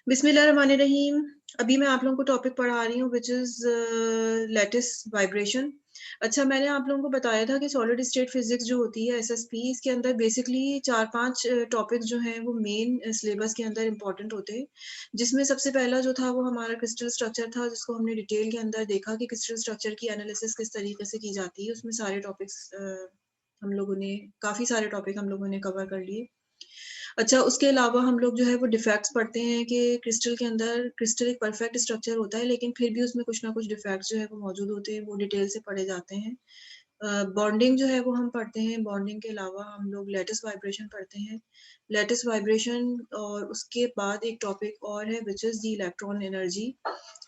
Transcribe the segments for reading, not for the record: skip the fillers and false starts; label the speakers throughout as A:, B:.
A: बिस्मिल्लाहिर्रहमानिर्रहीम। अभी मैं आप लोगों को टॉपिक पढ़ा रही हूँ व्हिच इज़ लैटिस वाइब्रेशन। अच्छा, मैंने आप लोगों को बताया था कि सॉलिड स्टेट फिज़िक्स जो होती है एसएसपी, इसके अंदर बेसिकली 4-5 टॉपिक्स जो हैं वो मेन सिलेबस के अंदर इम्पोर्टेंट होते हैं। जिसमें सबसे पहला जो था वो हमारा क्रिस्टल स्ट्रक्चर था, जिसको हमने डिटेल के अंदर देखा कि क्रिस्टल स्ट्रक्चर की एनालिसिस किस तरीके से की जाती है। उसमें सारे टॉपिक्स हम लोगों ने काफ़ी सारे टॉपिक हम लोगों ने कवर कर लिए। अच्छा, उसके अलावा हम लोग जो है वो डिफेक्ट्स पढ़ते हैं कि क्रिस्टल के अंदर क्रिस्टल एक परफेक्ट स्ट्रक्चर होता है, लेकिन फिर भी उसमें कुछ ना कुछ डिफेक्ट्स जो है वो मौजूद होते हैं, वो डिटेल से पढ़े जाते हैं। बॉन्डिंग जो है वो हम पढ़ते हैं, बॉन्डिंग के अलावा हम लोग लैटिस वाइब्रेशन पढ़ते हैं। लैटिस वाइब्रेशन और उसके बाद एक टॉपिक और है which is the electron energy,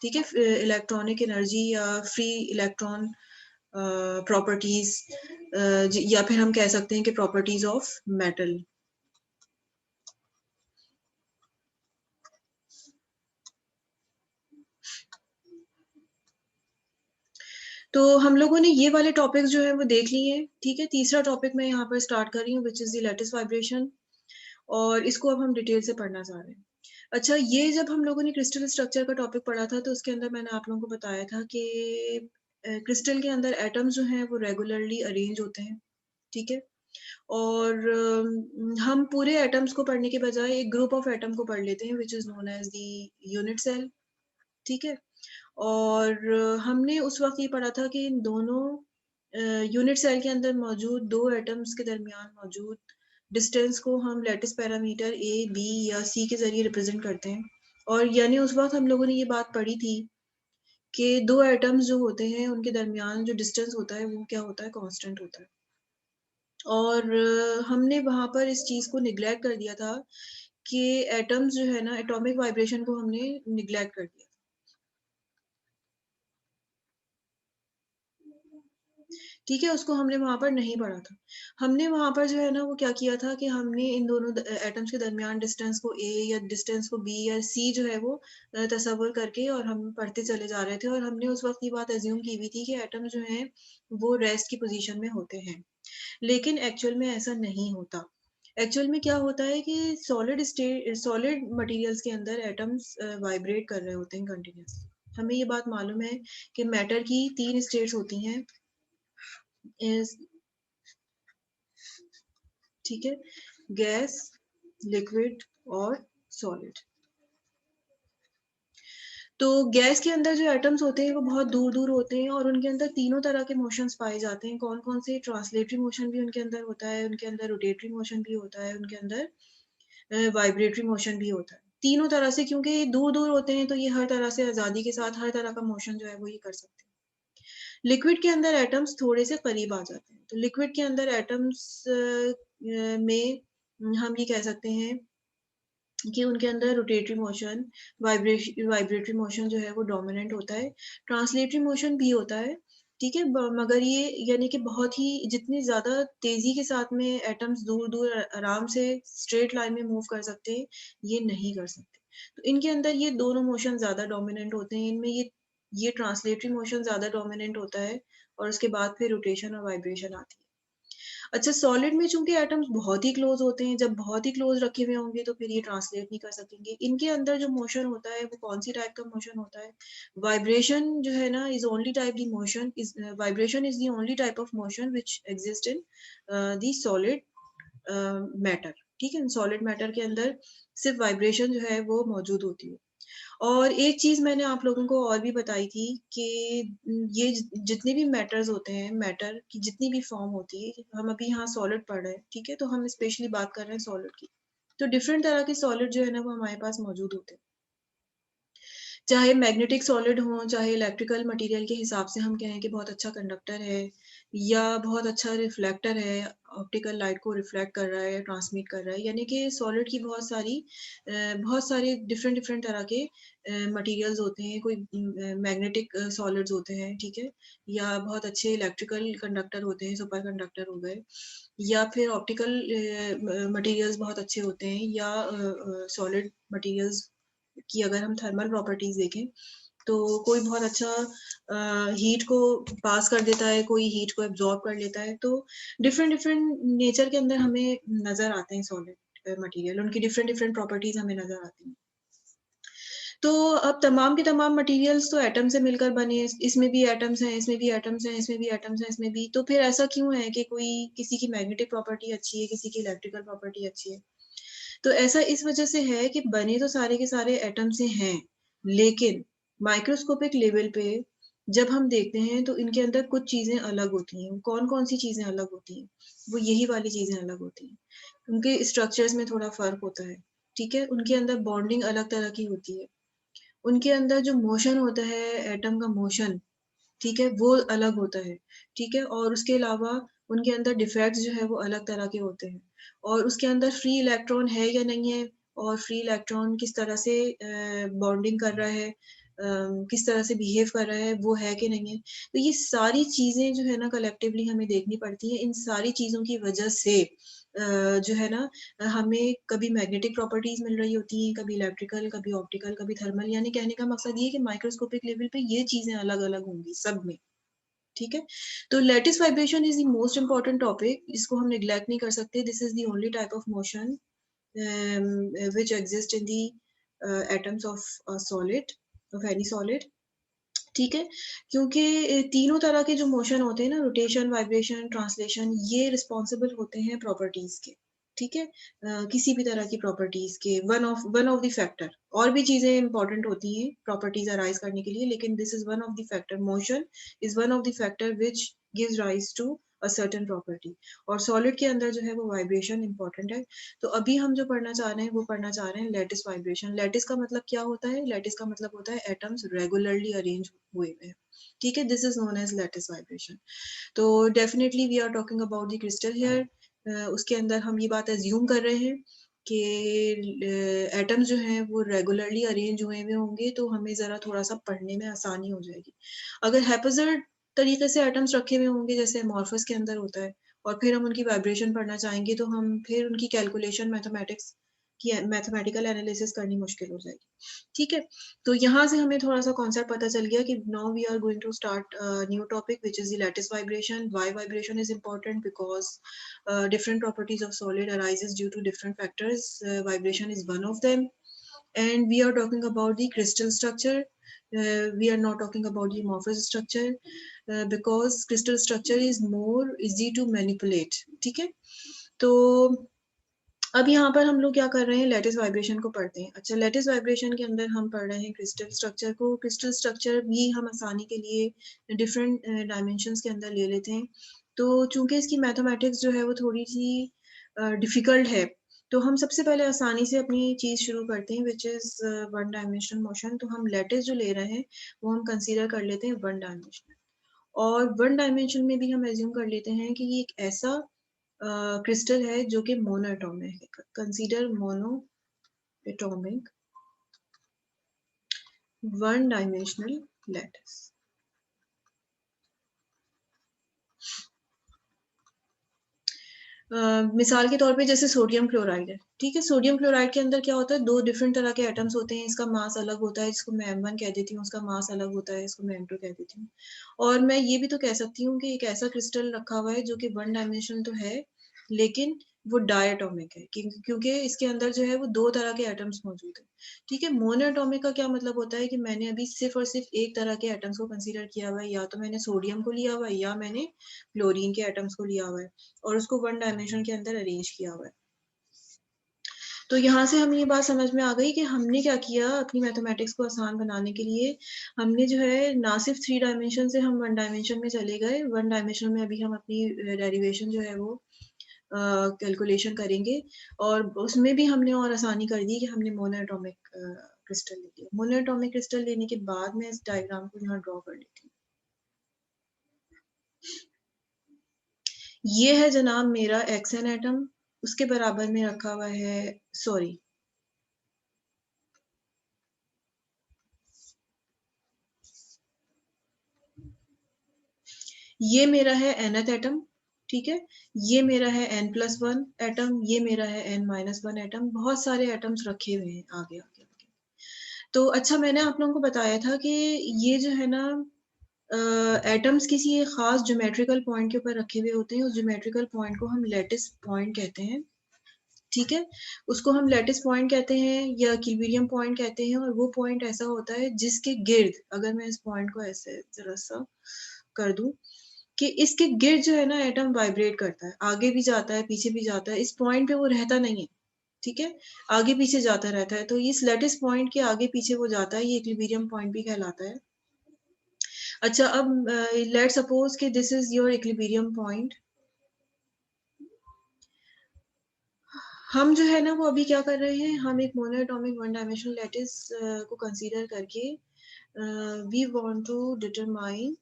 A: ठीक है? इलेक्ट्रॉनिक एनर्जी या फ्री इलेक्ट्रॉन प्रॉपर्टीज़, ज या फिर हम कह सकते हैं कि प्रॉपर्टीज़ ऑफ मेटल। तो हम लोगों ने ये वाले टॉपिक्स जो हैं वो देख लिए हैं, ठीक है? तीसरा टॉपिक मैं यहाँ पर स्टार्ट कर रही हूँ which is the lattice vibration, और इसको अब हम डिटेल से पढ़ना चाह रहे हैं। अच्छा, ये जब हम लोगों ने क्रिस्टल स्ट्रक्चर का टॉपिक पढ़ा था तो उसके अंदर मैंने आप लोगों को बताया था कि क्रिस्टल के अंदर एटम्स जो हैं वो रेगुलरली अरेंज होते हैं, ठीक है? और हम पूरे एटम्स को पढ़ने के बजाय एक ग्रुप ऑफ एटम को पढ़ लेते हैं which is known as the unit cell, ठीक है? और हमने उस वक़्त ये पढ़ा था कि इन दोनों यूनिट सेल के अंदर मौजूद 2 एटम्स के दरमियान मौजूद डिस्टेंस को हम लैटिस पैरामीटर ए, बी या सी के ज़रिए रिप्रेज़ेंट करते हैं। और यानी उस वक़्त हम लोगों ने ये बात पढ़ी थी कि 2 एटम्स जो होते हैं, उनके दरमियान जो डिस्टेंस होता है, वो क्या होता है? कांस्टेंट होता है। और हमने वहाँ पर इस चीज़ को नेग्लेक्ट कर दिया था कि एटम्स जो है ना, एटॉमिक वाइब्रेशन को हमने नेग्लेक्ट कर दिया। ठीक है, उसको हमने वहाँ पर नहीं पढ़ा था। हमने वहाँ पर जो है ना वो क्या किया था कि हमने इन दोनों एटम्स के दरमियान डिस्टेंस को ए या डिस्टेंस को बी या सी जो है वो तसव्वुर करके और हम पढ़ते चले जा रहे थे, और हमने उस वक़्त ये बात अज़्यूम की हुई थी कि एटम जो हैं वो रेस्ट की पोज़ीशन में होते हैं। लेकिन एक्चुअल में ऐसा नहीं होता। एक्चुअल में क्या होता है कि सॉलिड मटीरियल्स के अंदर एटम्स वाइब्रेट कर रहे होते हैं कंटीन्यूअसली। हमें ये बात मालूम है कि मैटर की 3 स्टेट्स होती हैं, इज़ ठीक है? गैस, लिक्विड और सॉलिड। तो गैस के अंदर जो एटम्स होते हैं वो बहुत दूर-दूर होते हैं और उनके अंदर तीनों तरह के मोशंस पाए जाते हैं। कौन-कौन से? ट्रांसलेटरी मोशन भी उनके अंदर होता है, उनके अंदर रोटेटरी मोशन भी होता है, उनके अंदर वाइब्रेटरी मोशन भी होता है। तीनों तरह से, क्योंकि ये दूर-दूर होते हैं तो ये हर तरह से आज़ादी के साथ हर तरह का मोशन जो है वो ये कर सकते हैं। लिक्विड के अंदर एटम्स थोड़े से करीब आ जाते हैं। तो लिक्विड के अंदर एटम्स में हम ये कह सकते हैं कि उनके अंदर रोटेटरी मोशन, वाइब्रेटरी मोशन जो है वो डोमिनेंट होता है। ट्रांसलेटरी मोशन भी होता है, ठीक है? मगर ये यानी कि बहुत ही जितनी ज़्यादा तेज़ी के साथ में एटम्स दूर-दूर आराम से स्ट्रेट लाइन में मूव कर सकते हैं, ये नहीं कर सकते। तो इनके अंदर ये दोनों मोशन ज़्यादा डोमिनेंट होते हैं। इनमें ये ट्रांसलेटरी मोशन ज़्यादा डोमिनेंट होता है और उसके बाद फिर रोटेशन और वाइब्रेशन आती है। अच्छा, सॉलिड में चूँकि एटम्स बहुत ही क्लोज़ होते हैं, जब बहुत ही क्लोज़ रखे हुए होंगे तो फिर ये ट्रांसलेट नहीं कर सकेंगे। इनके अंदर जो मोशन होता है वो कौन-सी टाइप का मोशन होता है? वाइब्रेशन जो है ना vibration is the only type of motion which exist in the solid matter, ठीक है? सॉलिड मैटर के अंदर सिर्फ़ वाइब्रेशन जो है वो मौजूद होती है। और एक चीज़ मैंने आप लोगों को और भी बताई थी कि ये जितने भी मैटर्स होते हैं, मैटर की जितनी भी फॉर्म होती है, हम अभी यहाँ सॉलिड पढ़ रहे हैं, ठीक है? तो हम स्पेशली बात कर रहे हैं सॉलिड की। तो डिफरेंट तरह के सॉलिड जो है ना वो हमारे पास मौजूद होते हैं। चाहे मैग्नेटिक सॉलिड हो, चाहे इलेक्ट्रिकल मटेरियल के हिसाब से हम कहें कि बहुत अच्छा कंडक्टर है या बहुत अच्छा रिफ्लेक्टर है, ऑप्टिकल लाइट को रिफ्लेक्ट कर रहा है, ट्रांसमिट कर रहा है। यानी कि सॉलिड की बहुत सारे डिफरेंट डिफरेंट तरह के मटेरियल्स होते हैं। कोई मैग्नेटिक सॉलिड्स होते हैं, ठीक है? या बहुत अच्छे इलेक्ट्रिकल कंडक्टर होते हैं, सुपर कंडक्टर हो गए, या फिर ऑप्टिकल मटेरियल्स बहुत अच्छे होते हैं, या सॉलिड मटेरियल्स कि अगर हम थर्मल प्रॉपर्टीज़ देखें, तो कोई बहुत अच्छा हीट को पास कर देता है, कोई हीट को एब्ज़ॉर्ब कर लेता है। तो डिफरेंट डिफरेंट नेचर के अंदर हमें नज़र आते हैं सॉलिड मटेरियल, उनकी डिफरेंट डिफरेंट प्रॉपर्टीज़ हमें नज़र आती हैं। तो अब तमाम के तमाम मटेरियल्स तो एटम से मिलकर बने हैं, इसमें भी एटम्स हैं, इसमें भी एटम्स हैं, इसमें भी एटम्स हैं, इसमें भी, तो फिर ऐसा क्यों है कि कोई किसी की मैग्नेटिक प्रॉपर्टी अच्छी है, किसी की इलेक्ट्रिकल प्रॉपर्टी अच्छी है? तो ऐसा इस वजह से है कि बने तो सारे के सारे एटम से हैं, लेकिन माइक्रोस्कोपिक लेवल पे जब हम देखते हैं तो इनके अंदर कुछ चीज़ें अलग होती हैं। कौन-कौन सी चीज़ें अलग होती हैं? वो यही वाली चीज़ें अलग होती हैं। उनके स्ट्रक्चर्स में थोड़ा फ़र्क होता है, ठीक है? उनके अंदर बॉन्डिंग अलग तरह की होती है। उनके अंदर जो मोशन होता है, एटम का मोशन, ठीक है? वो अलग होता है, ठीक है? और उसके अलावा उनके अंदर डिफेक्ट्स जो है वो अलग तरह के होते हैं और उसके अंदर फ्री इलेक्ट्रॉन है या नहीं है और फ्री इलेक्ट्रॉन किस तरह से बॉन्डिंग कर रहा है, किस तरह से बिहेव कर रहा है, वो है कि नहीं है। तो ये सारी चीज़ें जो है ना कलेक्टिवली हमें देखनी पड़ती हैं। इन सारी चीज़ों की वजह से जो है ना हमें कभी मैग्नेटिक प्रॉपर्टीज़ मिल रही होती हैं, कभी इलेक्ट्रिकल, कभी ऑप्टिकल, कभी थर्मल, यानी कहने का मकसद ये है कि माइक्रोस्कोपिक लेवल पे ये चीज़ें अलग-अलग होंगी सब में, ठीक है? तो lattice vibration is the most important topic, इसको हम नेग्लेक्ट नहीं कर सकते। This is the only type of motion which exist in the atoms of a solid, of any solid, ठीक है? क्योंकि तीनों तरह के जो मोशन होते हैं ना, रोटेशन, वाइब्रेशन, ट्रांसलेशन, ये रिस्पॉन्सिबल होते हैं प्रॉपर्टीज़ के, ठीक है? किसी भी तरह की प्रॉपर्टीज़ के वन ऑफ द फैक्टर, और भी चीज़ें इम्पोर्टेंट होती हैं प्रॉपर्टीज़ अराइज़ करने के लिए, लेकिन this is one of the factor. Motion is one of the factor which gives rise to a certain property, और सॉलिड के अंदर जो है वो वाइब्रेशन इम्पोर्टेंट है। तो अभी हम जो पढ़ना चाह रहे हैं, वो पढ़ना चाह रहे हैं लैटिस वाइब्रेशन। लैटिस का मतलब क्या होता है? लैटिस का मतलब होता है एटम्स रेगुलरली अरेंज हुए हुए हैं, ठीक है? This is known as lattice vibration. तो definitely we are talking about the crystal here. उसके अंदर हम ये बात अज़्यूम कर रहे हैं कि एटम्स जो हैं वो रेगुलरली अरेंज हुए हुए होंगे, तो हमें ज़रा थोड़ा-सा पढ़ने में आसानी हो जाएगी। अगर हैपोज़ाइड तरीके से एटम्स रखे हुए होंगे, जैसे अमॉर्फस के अंदर होता है, और फिर हम उनकी वाइब्रेशन पढ़ना चाहेंगे, तो हम फिर उनकी कैलकुलेशन मैथमेटिक्स की मैथमेटिकल एनालिसिस करनी मुश्किल हो जाएगी, ठीक है? तो यहाँ से हमें थोड़ा-सा कॉन्सेप्ट पता चल गया कि now we are going to start a new topic which is the lattice vibration. Why vibration is important? Because different properties of solid arises due to different factors. Vibration is one of them. And we are talking about the crystal structure. We are not talking about the amorphous structure because crystal structure is more easy to manipulate. ठीक है? तो अब यहाँ पर हम लोग क्या कर रहे हैं, लैटिस वाइब्रेशन को पढ़ते हैं। अच्छा, लैटिस वाइब्रेशन के अंदर हम पढ़ रहे हैं क्रिस्टल स्ट्रक्चर को। क्रिस्टल स्ट्रक्चर भी हम आसानी के लिए डिफरेंट डायमेंशंस के अंदर ले लेते हैं। तो चूँकि इसकी मैथमेटिक्स जो है वो थोड़ी-सी डिफ़िकल्ट है, तो हम सबसे पहले आसानी से अपनी चीज़ शुरू करते हैं which is one dimensional motion. तो हम लैटिस जो ले रहे हैं, वो हम कंसीडर कर लेते हैं वन डायमेंशनल। और वन डायमेंशन में भी हम अज़्यूम कर लेते हैं कि ये एक ऐसा क्रिस्टल है जो कि मोनोएटॉमिक है। Consider monoatomic one dimensional lattice. मिसाल के तौर पे जैसे सोडियम क्लोराइड है, ठीक है? सोडियम क्लोराइड के अंदर क्या होता है, 2 डिफरेंट तरह के एटम्स होते हैं, इसका मास अलग होता है, जिसको मैं M1 कह देती हूँ, उसका मास अलग होता है, इसको मैं M2 कह देती हूँ। और मैं ये भी तो कह सकती हूँ कि एक ऐसा क्रिस्टल रखा हुआ है जो कि वन डायमेंशनल तो है, लेकिन वो डायटोमिक है, क्योंकि इसके अंदर जो है वो 2 तरह के एटम्स मौजूद हैं, ठीक है? मोनोएटॉमिक का क्या मतलब होता है कि मैंने अभी सिर्फ़ और सिर्फ़ एक तरह के एटम्स को कंसीडर किया हुआ है, या तो मैंने सोडियम को लिया हुआ है या मैंने क्लोरीन के एटम्स को लिया हुआ है। और उसको वन डायमेंशन के अंदर अरेंज किया हुआ है। तो यहाँ से हमें ये बात समझ में आ गई कि हमने क्या किया अपनी मैथमेटिक्स को आसान बनाने के लिए, हमने जो है ना सिर्फ़ 3 डायमेंशन से हम 1 डायमेंशन में चले गए। 1 डायमेंशन में अभी हम अपनी डेरिवेशन जो है वो कैलकुलेशन करेंगे, और उसमें भी हमने और आसानी कर दी कि हमने मोनोएटॉमिक क्रिस्टल ले लिया। मोनोएटॉमिक क्रिस्टल लेने के बाद मैं इस डायग्राम को यहाँ ड्रॉ कर लेती हूँ। ये है जनाब मेरा एक्सन एटम, उसके बराबर में रखा हुआ है, सॉरी, ये मेरा है nth एटम, ठीक है? ये मेरा है n+1 एटम, ये मेरा है n-1 एटम, बहुत सारे एटम्स रखे हुए हैं आगे, आगे, आगे। तो अच्छा, मैंने आप लोगों को बताया था कि ये जो है ना एटम्स किसी एक ख़ास ज्योमेट्रिकल पॉइंट के ऊपर रखे हुए होते हैं, उस ज्योमेट्रिकल पॉइंट को हम लैटिस पॉइंट कहते हैं। ठीक है? उसको हम लैटिस पॉइंट कहते हैं या इक्विलिब्रियम पॉइंट कहते हैं, और वो पॉइंट ऐसा होता है जिसके गिर्द, अगर मैं इस पॉइंट को ऐसे ज़रा-सा कर दूँ, कि इसके गिर्द जो है ना एटम वाइब्रेट करता है, आगे भी जाता है, पीछे भी जाता है, इस पॉइंट पे वो रहता नहीं है, ठीक है? आगे-पीछे जाता रहता है, तो इस लैटिस पॉइंट के आगे-पीछे वो जाता है, ये इक्विलिब्रियम पॉइंट भी कहलाता है। अच्छा, अब लेट्स सपोज़ कि this is your equilibrium point. हम जो है ना वो अभी क्या कर रहे हैं, हम एक मोनोएटॉमिक वन डायमेंशनल लैटिस को कंसीडर करके we want to determine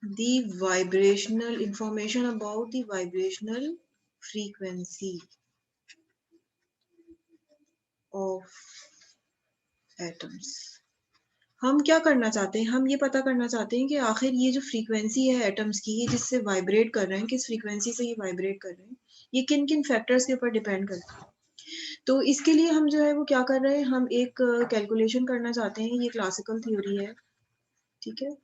A: the vibrational information about the vibrational frequency of atoms। हम क्या करना चाहते हैं, हम ये पता करना चाहते हैं कि आखिर ये जो फ्रीक्वेंसी है एटम्स की, ये जिससे वाइब्रेट कर रहे हैं, किस फ्रीक्वेंसी से ये वाइब्रेट कर रहे हैं, ये किन किन फैक्टर्स के ऊपर डिपेंड करता है। तो इसके लिए हम जो है वो क्या कर रहे हैं, हम एक कैलकुलेशन करना चाहते हैं। ये क्लासिकल थ्योरी है, ठीक है?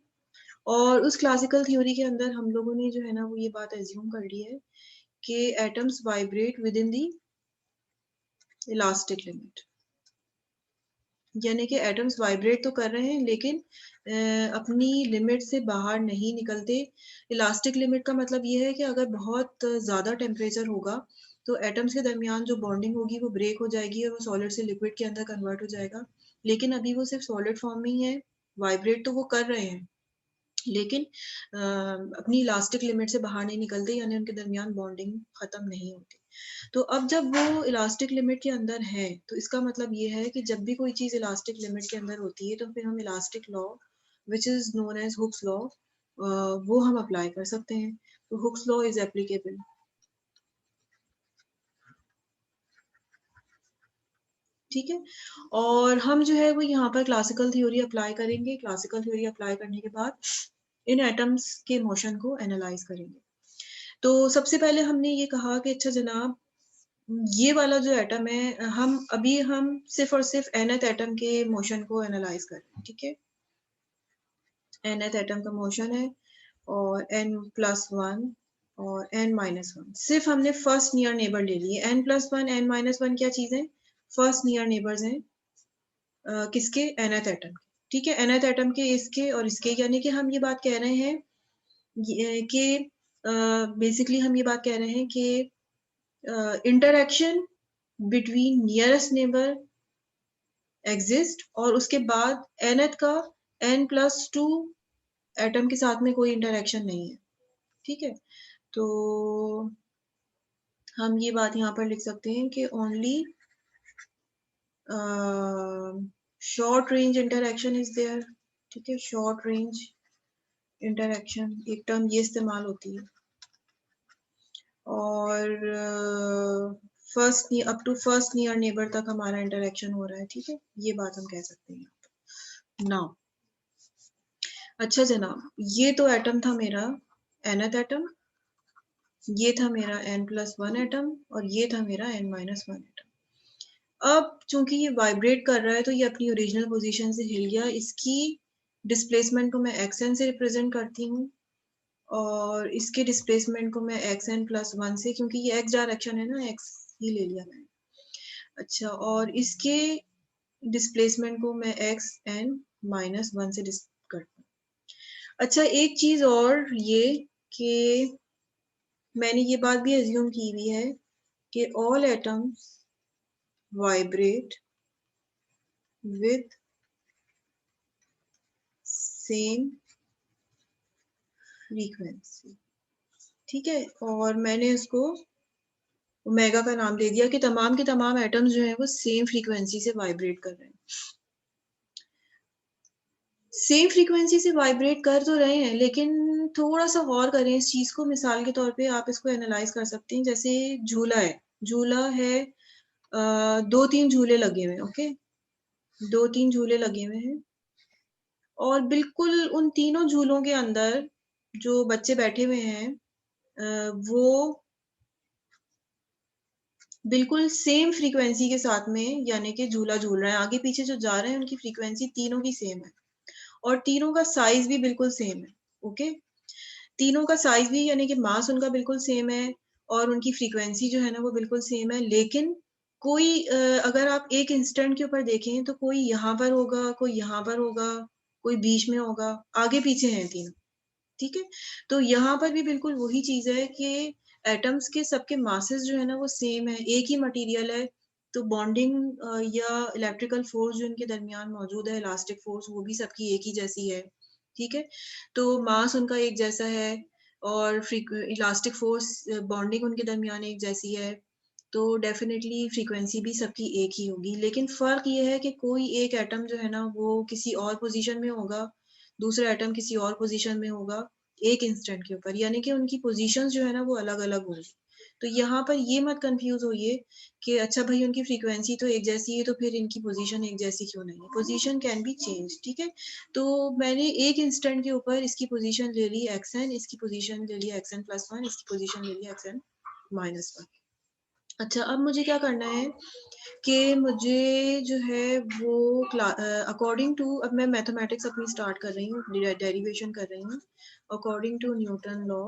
A: और उस क्लासिकल थ्योरी के अंदर हम लोगों ने जो है ना वो ये बात एज्यूम कर ली है कि atoms vibrate with in the elastic limit, यानी कि एटम्स वाइब्रेट तो कर रहे हैं लेकिन अपनी लिमिट से बाहर नहीं निकलते। इलास्टिक लिमिट का मतलब ये है कि अगर बहुत ज़्यादा टेम्परेचर होगा तो एटम्स के दरमियान जो बॉन्डिंग होगी वो ब्रेक हो जाएगी और वो सॉलिड से लिक्विड के अंदर कन्वर्ट हो जाएगा। लेकिन अभी वो सिर्फ सॉलिड फॉर्म में ही है, वाइब्रेट तो वो कर रहे हैं लेकिन अपनी इलास्टिक लिमिट से बाहर नहीं निकलते, यानी उनके दरमियान बॉन्डिंग खत्म नहीं होती। तो अब जब वो इलास्टिक लिमिट के अंदर है, तो इसका मतलब ये है कि जब भी कोई चीज़ इलास्टिक लिमिट के अंदर होती है, तो फिर हम elastic law which is known as Hooke's law वो हम अप्लाई कर सकते हैं। तो हुक्स लॉ इज़ एप्लीकेबल, ठीक है? और हम जो है वो यहाँ पर क्लासिकल थ्योरी अप्लाई करेंगे। क्लासिकल थ्योरी अप्लाई करने के बाद इन एटम्स के मोशन को एनालाइज़ करेंगे। तो सबसे पहले हमने ये कहा कि अच्छा जनाब, ये वाला जो एटम है हम सिर्फ़ और सिर्फ़ nth एटम के मोशन को एनालाइज़ कर रहे हैं, ठीक है? nth एटम का मोशन है और n+1 और n-1 सिर्फ़ हमने फर्स्ट नियर नेबर ले लिए। n+1 n-1 क्या चीज़ है? फर्स्ट नियर नेबर्स हैं किसके? nth एटम के, ठीक है? nth एटम के, इसके और इसके, यानी कि हम ये बात कह रहे हैं ये कि बेसिकली हम ये बात कह रहे हैं कि interaction between nearest neighbour exist और उसके बाद nth का n+2 एटम के साथ में कोई इंटरैक्शन नहीं है, ठीक है? तो हम ये बात यहाँ पर लिख सकते हैं कि only short range interaction is there, ठीक है? शॉर्ट रेंज इंटरैक्शन एक टर्म ये इस्तेमाल होती है और up to first near neighbour तक हमारा इंटरैक्शन हो रहा है, ठीक है? ये बात हम कह सकते हैं। नाउ अच्छा जनाब, ये तो एटम था मेरा nth एटम, ये था मेरा n+1 एटम और ये था मेरा n-1 एटम। अब चूँकि ये वाइब्रेट कर रहा है तो ये अपनी ओरिजिनल पोज़ीशन से हिल गया। इसकी डिस्प्लेसमेंट को मैं xn से रिप्रेज़ेंट करती हूँ और इसके डिस्प्लेसमेंट को मैं xn+1 से, क्योंकि ये x डायरेक्शन है ना, x ही ले लिया मैंने। अच्छा, और इसके डिस्प्लेसमेंट को मैं xn-1 से डिस करती हूँ। अच्छा, एक चीज़ और ये कि मैंने ये बात भी अज़्यूम की हुई है कि all atoms vibrate with same frequency, ठीक है? और मैंने इसको ओमेगा का नाम दे दिया कि तमाम के तमाम एटम्स जो हैं वो सेम फ्रीक्वेंसी से वाइब्रेट कर रहे हैं। सेम फ्रीक्वेंसी से वाइब्रेट कर तो रहे हैं, लेकिन थोड़ा-सा गौर करें इस चीज़ को। मिसाल के तौर पे आप इसको एनालाइज़ कर सकते हैं। जैसे झूला है 2-3 झूले लगे हुए हैं, ओके? 2-3 झूले लगे हुए हैं और बिल्कुल उन तीनों झूलों के अंदर जो बच्चे बैठे हुए हैं वो बिल्कुल सेम फ्रीक्वेंसी के साथ में, यानी कि झूला झूल रहे हैं। आगे-पीछे जो जा रहे हैं उनकी फ्रीक्वेंसी तीनों की सेम है। और तीनों का साइज भी बिल्कुल सेम है। ओके, तीनों का साइज भी यानी कि मास उनका बिल्कुल सेम है और उनकी फ्रीक्वेंसी जो है ना वो बिल्कुल सेम है, लेकिन कोई अगर आप एक इंस्टेंट के ऊपर देखें तो कोई यहाँ पर होगा, कोई यहाँ पर होगा, कोई बीच में होगा, आगे पीछे हैं तीनों। ठीक है? तो यहाँ पर भी बिल्कुल वही चीज़ है कि एटम्स के सबके मासेस जो है ना वो सेम है, एक ही मटेरियल है, तो बॉन्डिंग या इलेक्ट्रिकल फोर्स जो इनके दरमियान मौजूद है, इलास्टिक फोर्स, वो भी सबकी एक ही जैसी है। ठीक है? तो मास उनका एक जैसा है और इलास्टिक फोर्स बॉन्डिंग उनके दरमियान एक जैसी है, तो डेफिनिटली फ्रीक्वेंसी भी सबकी एक ही होगी। लेकिन फ़र्क ये है कि कोई एक एटम जो है ना वो किसी और पोज़ीशन में होगा, दूसरा एटम किसी और पोज़ीशन में होगा, एक इंस्टेंट के ऊपर, यानी कि उनकी पोज़ीशंस जो है ना वो अलग-अलग होंगी। तो यहाँ पर ये मत कन्फ्यूज़ होइए कि अच्छा भई उनकी फ्रीक्वेंसी तो एक जैसी है तो फिर इनकी पोज़ीशन एक जैसी क्यों नहीं है? पोज़ीशन कैन बी चेंज्ड, ठीक है? तो मैंने एक इंस्टेंट के ऊपर इसकी पोज़ीशन ले ली xn, इसकी पोज़ीशन ले ली xn+1, इसकी पोज़ीशन ले ली xn-1। अच्छा, अब मुझे क्या करना है कि मुझे जो है वो अकॉर्डिंग टू, अब मैं मैथमेटिक्स अपनी स्टार्ट कर रही हूँ, डेरिवेशन कर रही हूँ। अकॉर्डिंग टू न्यूटन लॉ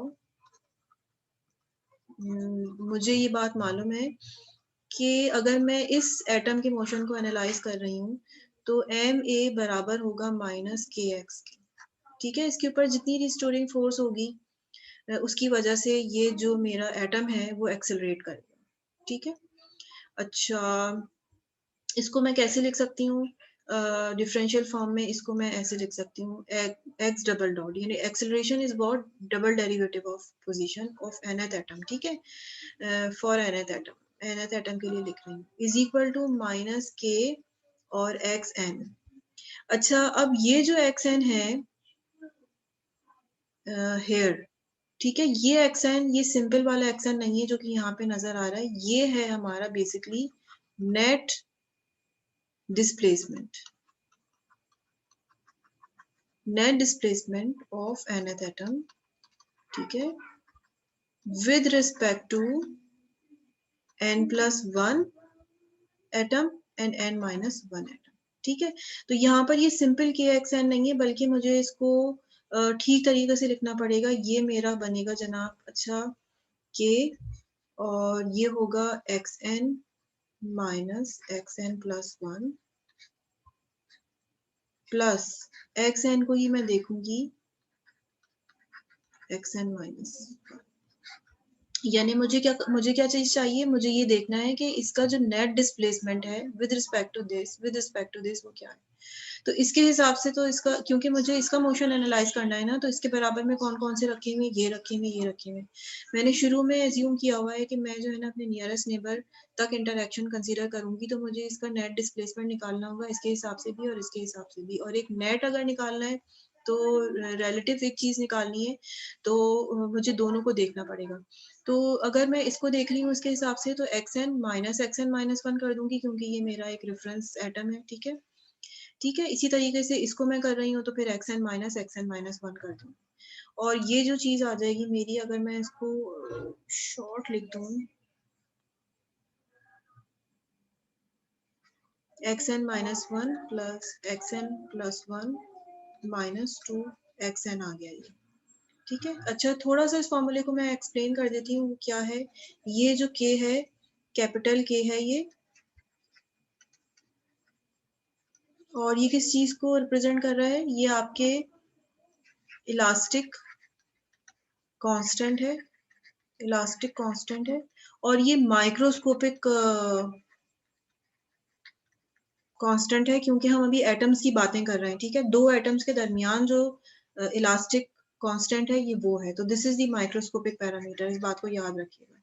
A: मुझे ये बात मालूम है कि अगर मैं इस एटम के मोशन को एनालाइज़ कर रही हूँ, तो ma बराबर होगा माइनस kx के। ठीक है? इसके ऊपर जितनी रिस्टोरिंग फ़ोर्स होगी उसकी वजह से ये जो मेरा एटम है वो एक्सेलरेट करेगा। ठीक है? अच्छा, इसको मैं कैसे लिख सकती हूँ? डिफरेंशियल फॉर्म में इसको मैं ऐसे लिख सकती हूँ, एक्स डबल डॉट यानी acceleration is what double derivative of position of nth atom, ठीक है? फॉर nth एटम के लिए लिख रही हूँ, is equal to minus k और xn। अच्छा, अब ये जो xn है हियर, ठीक है? ये xn, ये सिंपल वाला xn नहीं है जो कि यहाँ पे नज़र आ रहा है, ये है हमारा basically net displacement. Net displacement of nth atom, ठीक है, with respect to n+1 atom and n-1 atom, ठीक है? तो यहाँ पर ये सिंपल kxn नहीं है, बल्कि मुझे इसको ठीक तरीके से लिखना पड़ेगा। ये मेरा बनेगा जनाब, अच्छा, k और ये होगा xn minus xn+1 plus xn को ही मैं देखूंगी xn-1, यानी मुझे क्या चीज़ चाहिए? मुझे ये देखना है कि इसका जो नेट डिस्प्लेसमेंट है विद रिस्पेक्ट टू दिस वो क्या है? तो इसके हिसाब से तो इसका, क्योंकि मुझे इसका मोशन एनालाइज़ करना है ना, तो इसके बराबर में कौन-कौन से रखे हुए हैं? ये रखे हुए हैं, ये रखे हुए हैं। मैंने शुरू में अज़्यूम किया हुआ है कि मैं जो है ना अपने नियरेस्ट नेबर तक इंटरैक्शन कंसीडर करूँगी, तो मुझे इसका नेट डिस्प्लेसमेंट निकालना होगा इसके हिसाब से भी और इसके हिसाब से भी। और एक नेट अगर निकालना है तो रिलेटिव एक चीज़ निकालनी है, तो मुझे दोनों को देखना पड़ेगा। तो अगर मैं इसको देख रही हूँ इसके हिसाब से, तो xn-1 कर दूँगी क्योंकि ये मेरा एक रेफ़रेंस एटम है, ठीक है? ठीक है? इसी तरीके से इसको मैं कर रही हूँ तो फिर xn-1 कर दूँगी। और ये जो चीज़ आ जाएगी मेरी, अगर मैं इसको शॉर्ट लिख दूँ, xn-1 प्लस xn+1 -2 xn आ गया ये। ठीक है? अच्छा, थोड़ा-सा इस फ़ॉर्मूले को मैं एक्सप्लेन कर देती हूँ, क्या है। ये जो k है, कैपिटल K है ये, और ये किस चीज़ को रिप्रेज़ेंट कर रहा है? ये आपके इलास्टिक कांस्टेंट है, इलास्टिक कांस्टेंट है, और ये माइक्रोस्कोपिक कांस्टेंट है, क्योंकि हम अभी एटम्स की बातें कर रहे हैं, ठीक है? 2 एटम्स के दरमियान जो इलास्टिक कांस्टेंट है, ये वो है। तो this is the microscopic parameter, इस बात को याद रखिएगा।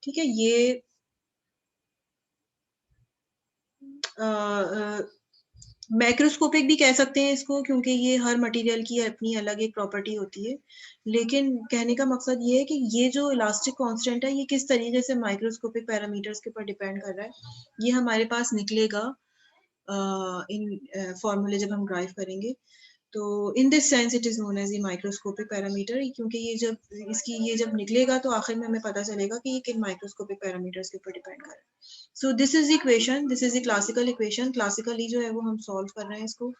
A: ठीक है? ये अ अ, मैक्रोस्कोपिक भी कह सकते हैं इसको, क्योंकि ये हर मटेरियल की अपनी अलग एक प्रॉपर्टी होती है। लेकिन कहने का मकसद ये है कि ये जो इलास्टिक कांस्टेंट है, ये किस तरीके से माइक्रोस्कोपिक पैरामीटर्स के ऊपर डिपेंड कर रहा है, ये हमारे पास निकलेगा इन फॉर्मूले जब हम ड्राइव करेंगे। तो in this sense it is known as the microscopic parameter, क्योंकि ये जब निकलेगा तो आखिर में हमें पता चलेगा कि ये किन माइक्रोस्कोपिक पैरामीटर्स के ऊपर डिपेंड कर रहा है। So this is equation, this is the classical equation, classically जो है वो हम सॉल्व कर रहे हैं इसको।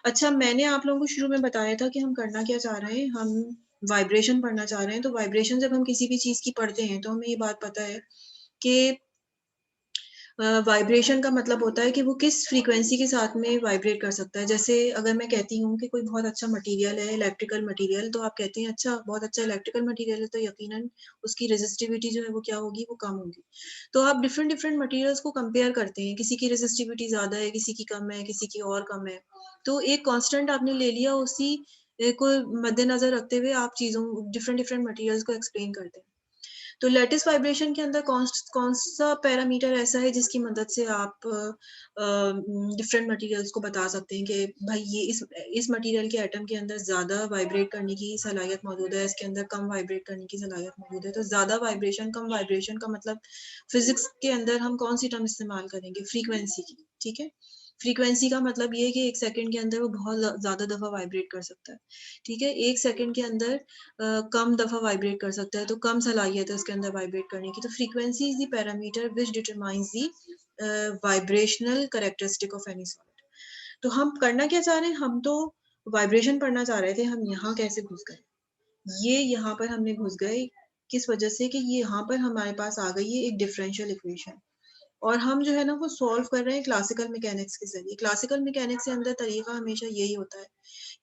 A: अच्छा, मैंने आप लोगों को शुरू में बताया था कि हम करना क्या चाह रहे हैं, हम वाइब्रेशन पढ़ना चाह रहे हैं। तो वाइब्रेशन जब हम किसी भी चीज़ की पढ़ते हैं, तो हमें ये बात पता है कि वाइब्रेशन का मतलब होता है कि वो किस फ्रीक्वेंसी के साथ में वाइब्रेट कर सकता है। जैसे अगर मैं कहती हूँ कि कोई बहुत अच्छा मटेरियल है, इलेक्ट्रिकल मटेरियल, तो आप कहते हैं अच्छा बहुत अच्छा इलेक्ट्रिकल मटेरियल है, तो यकीनन उसकी रेज़िस्टिविटी जो है वो क्या होगी, वो कम होगी। तो आप डिफरेंट डिफरेंट मटेरियल्स को कंपेयर करते हैं, किसी की रेज़िस्टिविटी ज़्यादा है, किसी की कम है, किसी की और कम है। तो एक कांस्टेंट आपने ले लिया, उसी को मद्देनज़र रखते हुए आप चीज़ों डिफरेंट डिफरेंट मटेरियल्स को एक्सप्लेन करते हैं। तो लैटिस वाइब्रेशन के अंदर कौन-सा पैरामीटर ऐसा है जिसकी मदद से आप डिफरेंट मटेरियल्स को बता सकते हैं कि भाई ये इस मटेरियल के एटम के अंदर ज़्यादा वाइब्रेट करने की सलाहियत मौजूद है, इसके अंदर कम वाइब्रेट करने की सलाहियत मौजूद है। तो ज़्यादा वाइब्रेशन, कम वाइब्रेशन का मतलब फिज़िक्स के अंदर हम कौन-सी टर्म इस्तेमाल करेंगे? फ्रीक्वेंसी की, ठीक है? फ्रीक्वेंसी का मतलब ये है कि 1 सेकंड के अंदर वो बहुत ज़्यादा दफ़ा वाइब्रेट कर सकता है, ठीक है? 1 सेकंड के अंदर कम दफ़ा वाइब्रेट कर सकता है, तो कम सलाहियत है उसके अंदर वाइब्रेट करने की। तो frequency is the parameter which determines the vibrational characteristic of any solid. तो हम करना क्या चाह रहे हैं? हम तो वाइब्रेशन पढ़ना चाह रहे थे, हम यहाँ कैसे घुस गए? ये यहाँ पर हमने घुस गए, किस वजह से कि ये यहाँ पर हमारे पास आ गई है एक डिफरेंशियल इक्वेशन। और हम जो है ना वो सॉल्व कर रहे हैं क्लासिकल मैकेनिक्स के ज़रिए। क्लासिकल मैकेनिक्स के अंदर तरीका हमेशा यही होता है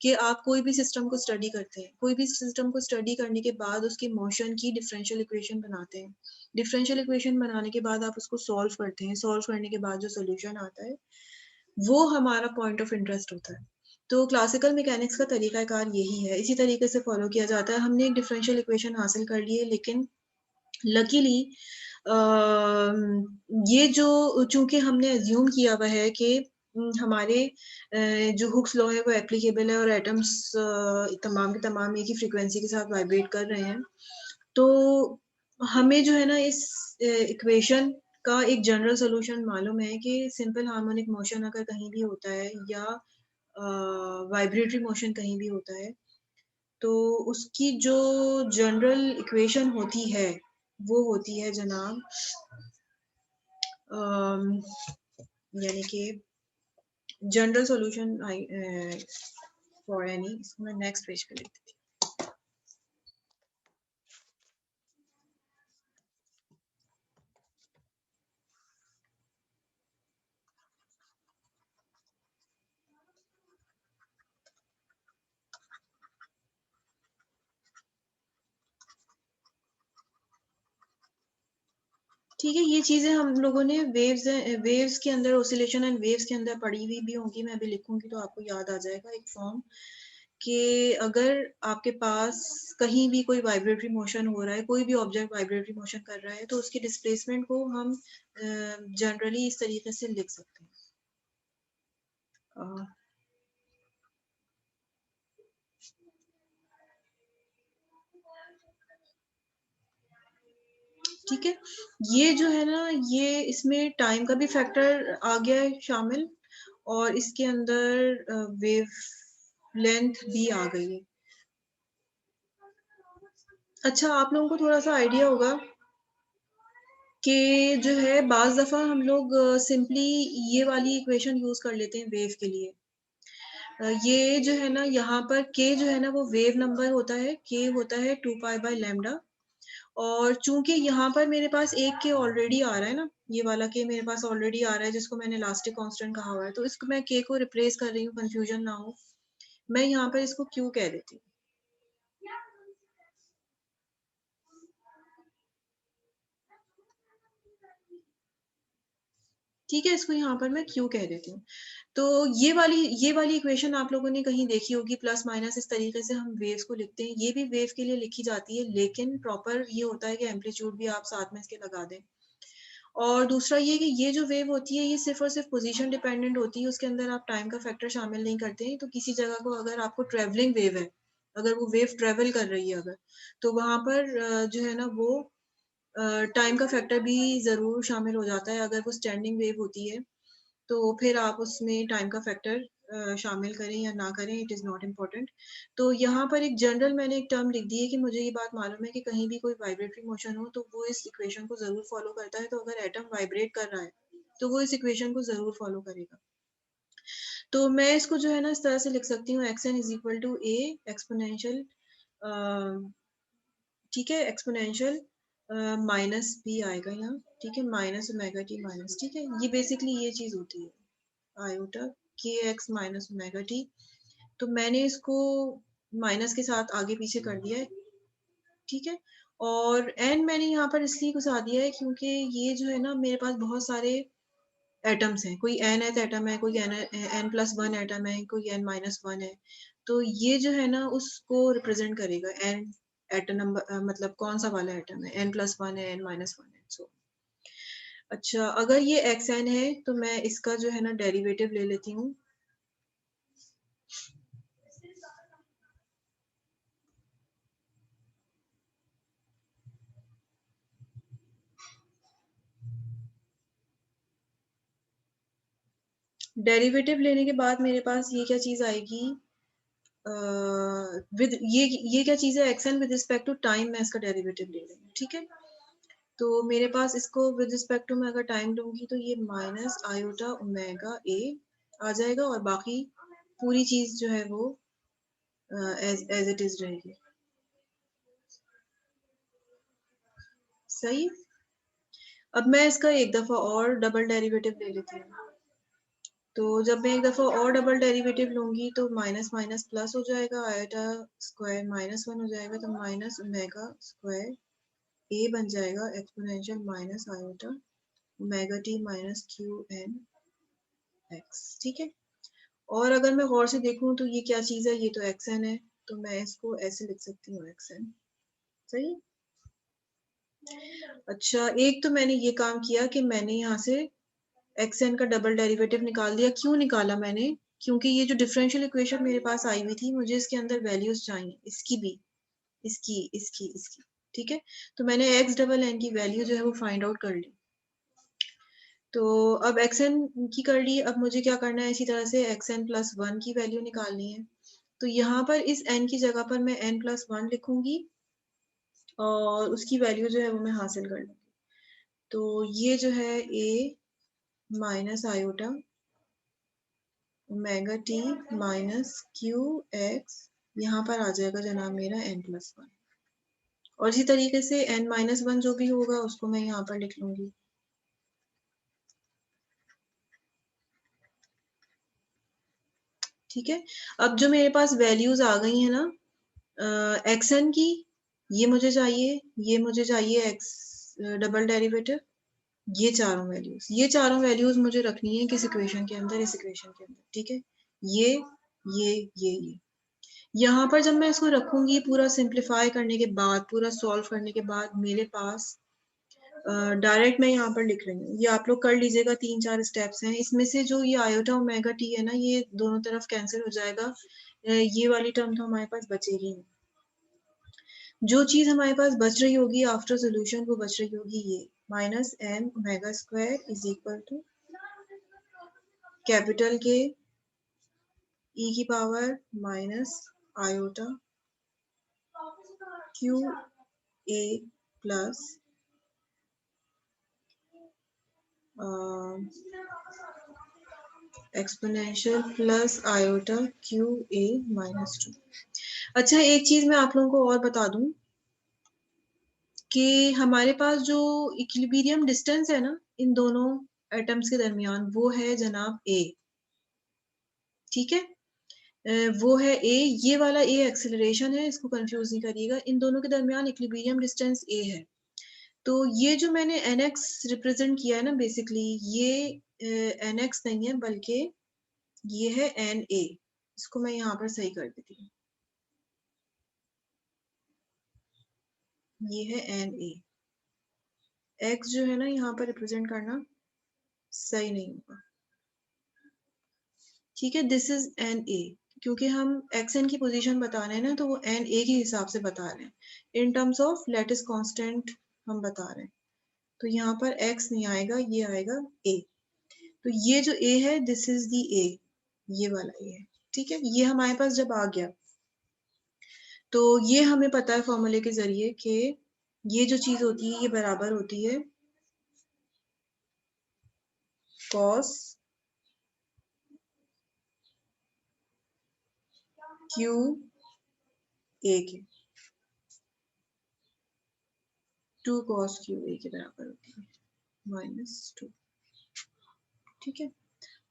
A: कि आप कोई भी सिस्टम को स्टडी करते हैं। कोई भी सिस्टम को स्टडी करने के बाद उसकी मोशन की डिफरेंशियल इक्वेशन बनाते हैं। डिफरेंशियल इक्वेशन बनाने के बाद आप उसको सॉल्व करते हैं। सॉल्व करने के बाद जो सॉल्यूशन आता है, वो हमारा पॉइंट ऑफ इंटरेस्ट होता है। तो क्लासिकल मैकेनिक्स का तरीक़ाकार यही है। इसी तरीके से फ़ॉलो किया जाता है। हमने एक डिफरेंशियल इक्वेशन हासिल कर ली है, लेकिन लकीली ये जो चूँकि हमने अज़्यूम किया हुआ है कि हमारे जो हुक्स लॉ है वो एप्लीकेबल है और एटम्स तमाम के तमाम एक ही फ्रीक्वेंसी के साथ वाइब्रेट कर रहे हैं। तो हमें जो है ना इस इक्वेशन का एक जनरल सॉल्यूशन मालूम है कि सिंपल हार्मोनिक मोशन अगर कहीं भी होता है या वाइब्रेटरी मोशन कहीं भी होता है, तो उसकी जो जनरल इक्वेशन होती है, वो होती है जनाब अम, यानी कि जनरल सॉल्यूशन फॉर एनी, इसको मैं नेक्स्ट पेज पे लिख देती हूँ। ठीक है, ये चीज़ें हम लोगों ने वेव्स के अंदर ऑसिलेशन एंड वेव्स के अंदर पढ़ी हुई भी होंगी, मैं अभी लिखूँगी तो आपको याद आ जाएगा एक फॉर्म कि अगर आपके पास कहीं भी कोई वाइब्रेटरी मोशन हो रहा है, कोई भी ऑब्जेक्ट वाइब्रेटरी मोशन कर रहा है, तो उसकी डिस्प्लेसमेंट को हम जनरली इस तरीके से लिख सकते हैं। अ, ठीक है? ये जो है ना, ये इसमें टाइम का भी फैक्टर आ गया है शामिल और इसके अंदर वेव लेंथ भी आ गई है। अच्छा, आप लोगों को थोड़ा-सा आइडिया होगा कि जो है बाज़ दफ़ा हम लोग सिंपली ये वाली इक्वेशन यूज़ कर लेते हैं वेव के लिए। ये जो है ना यहाँ पर k जो है ना वो वेव नंबर होता है, k होता है 2 पाई बाय लैम्ब्डा और चूँकि यहाँ पर मेरे पास एक k ऑलरेडी आ रहा है ना, ये वाला k मेरे पास ऑलरेडी आ रहा है जिसको मैंने इलास्टिक कांस्टेंट कहा हुआ है, तो इसको मैं k को रिप्लेस कर रही हूँ, कन्फ्यूजन ना हो। मैं यहाँ पर इसको q कह देती हूँ। ठीक है, इसको यहाँ पर मैं q कह देती हूँ। तो ये वाली इक्वेशन आप लोगों ने कहीं देखी होगी प्लस माइनस इस तरीके से हम वेव्स को लिखते हैं। ये भी वेव के लिए लिखी जाती है, लेकिन प्रॉपर ये होता है कि एम्पलीट्यूड भी आप साथ में इसके लगा दें। और दूसरा ये कि ये जो वेव होती है, ये सिर्फ़ और सिर्फ़ पोज़ीशन डिपेंडेंट होती है, उसके अंदर आप टाइम का फैक्टर शामिल नहीं करते हैं। तो किसी जगह को अगर आपको ट्रैवलिंग वेव है, अगर वो वेव ट्रैवल कर रही है अगर, तो वहाँ पर जो है ना वो टाइम का फैक्टर भी ज़रूर शामिल हो जाता है। अगर वो स्टैंडिंग वेव होती है, तो फिर आप उसमें टाइम का फैक्टर शामिल करें या ना करें, इट इज़ नॉट इम्पोर्टेंट। तो यहाँ पर एक जनरल मैंने एक टर्म लिख दी है कि मुझे ये बात मालूम है कि कहीं भी कोई वाइब्रेटरी मोशन हो तो वो इस इक्वेशन को ज़रूर फॉलो करता है। तो अगर एटम वाइब्रेट कर रहा है तो वो इस इक्वेशन को ज़रूर फॉलो करेगा। तो मैं इसको जो है ना इस तरह से लिख सकती हूँ, xn is equal to a exponential, ठीक है, एक्सपोनेंशियल माइनस बी आएगा यहाँ, ठीक है, माइनस ओमेगा टी माइनस, ठीक है, ये बेसिकली ये चीज होती है आयोटा के एक्स माइनस ओमेगा टी। तो मैंने इसको माइनस के साथ आगे पीछे कर दिया है, ठीक है। और एन मैंने यहाँ पर इसलिए घुसा दिया है क्योंकि ये जो है ना मेरे पास बहुत सारे एटम्स हैं, कोई एन एथ एटम है, कोई एन प्लस वन एटम है, कोई एन माइनस वन है। तो ये जो है ना उसको रिप्रेजेंट करेगा एन एटम नंबर, मतलब कौन सा वाला एटम है, एन प्लस वन है, एन माइनस वन है। सो अच्छा, अगर ये एक्स एन है तो मैं इसका जो है ना डेरिवेटिव ले लेती हूँ। डेरिवेटिव लेने के बाद मेरे पास ये क्या चीज आएगी, विद ये क्या चीज है, x n with respect to time मैं इसका डेरिवेटिव ले रही हूँ, ठीक है। तो मेरे पास इसको विद रिस्पेक्ट टू मैं अगर टाइम लूंगी तो ये माइनस आयोटा ओमेगा ए आ जाएगा और बाकी पूरी चीज जो है वो एज इट इज रहेगी। सही। अब मैं इसका एक दफा और डबल डेरिवेटिव ले लेती हूँ। तो जब मैं एक दफा और डबल डेरिवेटिव लूंगी तो माइनस माइनस प्लस हो जाएगा, आयोटा स्क्वायर माइनस वन हो जाएगा, तो माइनस ओमेगा स्क्वायर ए बन जाएगा exponential minus iota omega t minus q n x, ठीक है। और अगर मैं गौर से देखूं तो ये क्या चीज है, ये तो एक्सन है, तो मैं इसको ऐसे लिख सकती हूँ एक्सन। सही। अच्छा, एक तो मैंने ये काम किया कि मैंने यहाँ से एक्सन का डबल डेरिवेटिव निकाल दिया। क्यों निकाला मैंने, क्योंकि ये जो डिफरेंशियल इक्वेशन मेरे पास आई हुई थी मुझे इसके अंदर वैल्यूज चाहिए, इसकी भी, इसकी, ठीक है। तो मैंने एक्स डबल एन की वैल्यू जो है वो फाइंड आउट कर ली। तो अब एक्सएन की कर ली, अब मुझे क्या करना है, इसी तरह से एक्सएन प्लस वन की वैल्यू निकालनी है। तो यहाँ पर इस n की जगह पर मैं n प्लस वन लिखूंगी और उसकी वैल्यू जो है वो मैं हासिल कर लूंगी। तो ये जो है a minus iota omega t minus Q x, यहाँ पर आ जाएगा जनाब मेरा n प्लस वन। और इसी तरीके से n माइनस वन जो भी होगा उसको मैं यहाँ पर लिख लूंगी। ठीक है। अब जो मेरे पास वैल्यूज आ गई है ना एक्सन की, ये मुझे चाहिए एक्स डबल डेरिवेटिव, ये चारों वैल्यूज मुझे रखनी है किस इक्वेशन के अंदर, इस इक्वेशन के अंदर, ठीक है। ये ये यहाँ पर जब मैं इसको रखूंगी पूरा सिंप्लीफाई करने के बाद, पूरा सॉल्व करने के बाद मेरे पास डायरेक्ट मैं यहाँ पर लिख रही हूँ, ये आप लोग कर लीजिएगा, 3-4 स्टेप्स हैं इसमें से। जो ये आयोटा ओमेगा टी है ना ये दोनों तरफ कैंसिल हो जाएगा, ये वाली टर्म तो हमारे पास बचेगी नहीं। जो चीज हमारे पास बच रही होगी आफ्टर सोल्यूशन वो बच रही होगी ये minus n omega square is equal to capital K e की power minus iota q a plus exponential plus iota q a minus two. अच्छा, एक चीज मैं आप लोगों को और बता दूं कि हमारे पास जो इक्विलिब्रियम डिस्टेंस है ना इन दोनों एटम्स के दरमियान वो है जनाब ए, ठीक है। वो है ए, ये वाला ए एक्सेलरेशन है, इसको कंफ्यूज नहीं करिएगा, इन दोनों के दरमियान इक्विलिब्रियम डिस्टेंस ए है। तो ये जो मैंने nx रिप्रेजेंट किया है ना बेसिकली, ये nx नहीं है बल्कि ये है na, इसको मैं यहाँ पर सही कर देती हूँ, ये है na। x जो है ना यहाँ पर रिप्रेजेंट करना सही नहीं होगा, ठीक है। दिस इज na, क्योंकि हम xn की पोजीशन बता रहे हैं ना तो वो na के हिसाब से बता रहे हैं, in terms of lattice constant हम बता रहे हैं। तो यहाँ पर x नहीं आएगा, ये आएगा a। तो ये जो a है दिस इज दी a, ये वाला ये है, ठीक है। ये हमारे पास जब आ गया तो ये हमें पता है फॉर्मूले के जरिए कि ये जो चीज होती है ये बराबर होती है cos क्यू ए के, 2 cos क्यू ए के बराबर होती है -2, ठीक है।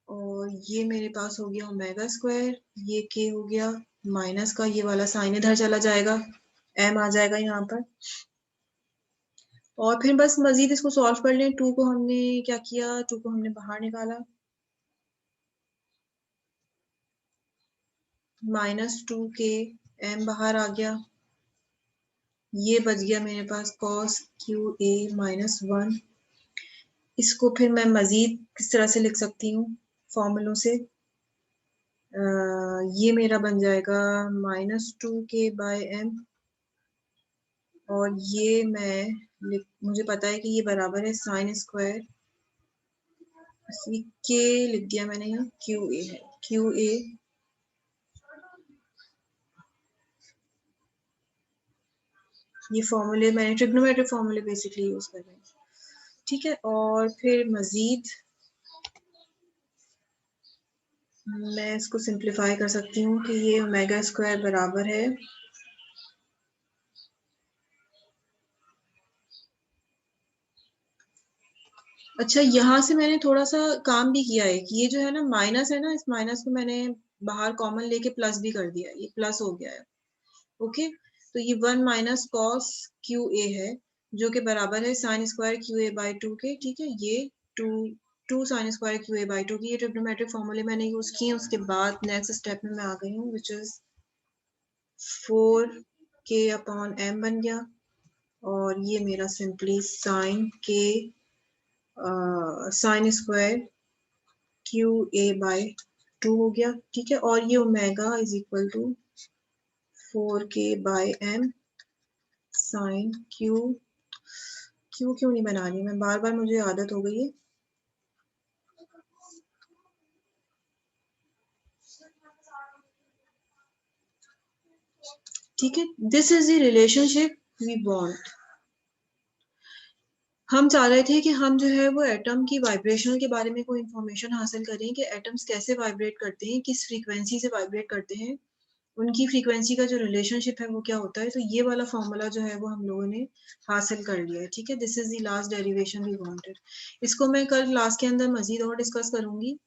A: और ये मेरे पास हो गया ओमेगा स्क्वायर, ये के हो गया माइनस का, ये वाला साइन इधर चला जाएगा, एम आ जाएगा यहाँ पर। और फिर बस मजीद इसको सॉल्व कर लें। 2 को हमने क्या किया, 2 को हमने बाहर निकाला, -2 के एम बाहर आ गया, ये बच गया मेरे पास cos क्यू ए -1। इसको फिर मैं मजीद किस तरह से लिख सकती हूँ फॉर्मूलों से, ये मेरा बन जाएगा -2 के बाय एम, और ये मुझे पता है कि ये बराबर है साइन स्क्वायर, के लिख दिया मैंने यहाँ, क्यू ए है, क्यू ए ये फॉर्मूले मैंने ट्रिग्नोमेट्रिक फॉर्मूले बेसिकली यूज कर रहे हैं, ठीक है। और फिर मजीद मैं इसको सिंप्लीफाई कर सकती हूँ कि ये ओमेगा स्क्वायर बराबर है अच्छा, यहाँ से मैंने थोड़ा सा काम भी किया है कि ये जो है ना माइनस है ना, इस माइनस को मैंने बाहर कॉमन लेके प्लस भी कर दिया, ये प्लस हो गया है, ओके। तो ये 1 माइनस कॉस क्यू ए है जो कि बराबर है sine square Q A by 2 के, ठीक है। ये 2 sine square Q A by 2 की ये ट्रिग्नोमेट्रिक फॉर्मूले मैंने यूज किए। उसके बाद नेक्स्ट स्टेप में मैं आ गई हूँ विच इज 4 के अपॉन एम बन गया, और ये मेरा सिंपली साइन के sine square Q A by 2 हो गया, ठीक है। और ये ओमेगा इज इक्वल टू 4 के बाई एम साइन क्यू, क्यों नहीं बना रही मैं, बार बार मुझे आदत हो गई है। ठीक है, this is the relationship we want. हम चाह रहे थे कि हम जो है वो एटम की वाइब्रेशन के बारे में कोई इंफॉर्मेशन हासिल करें कि एटम्स कैसे वाइब्रेट करते हैं, किस फ्रीक्वेंसी से वाइब्रेट करते हैं, उनकी फ्रीक्वेंसी का जो रिलेशनशिप है वो क्या होता है। तो ये वाला फॉर्मूला जो है वो हम लोगों ने हासिल कर लिया है, ठीक है। This is the last derivation we wanted. इसको मैं कल क्लास के अंदर मजीद और डिस्कस करूंगी।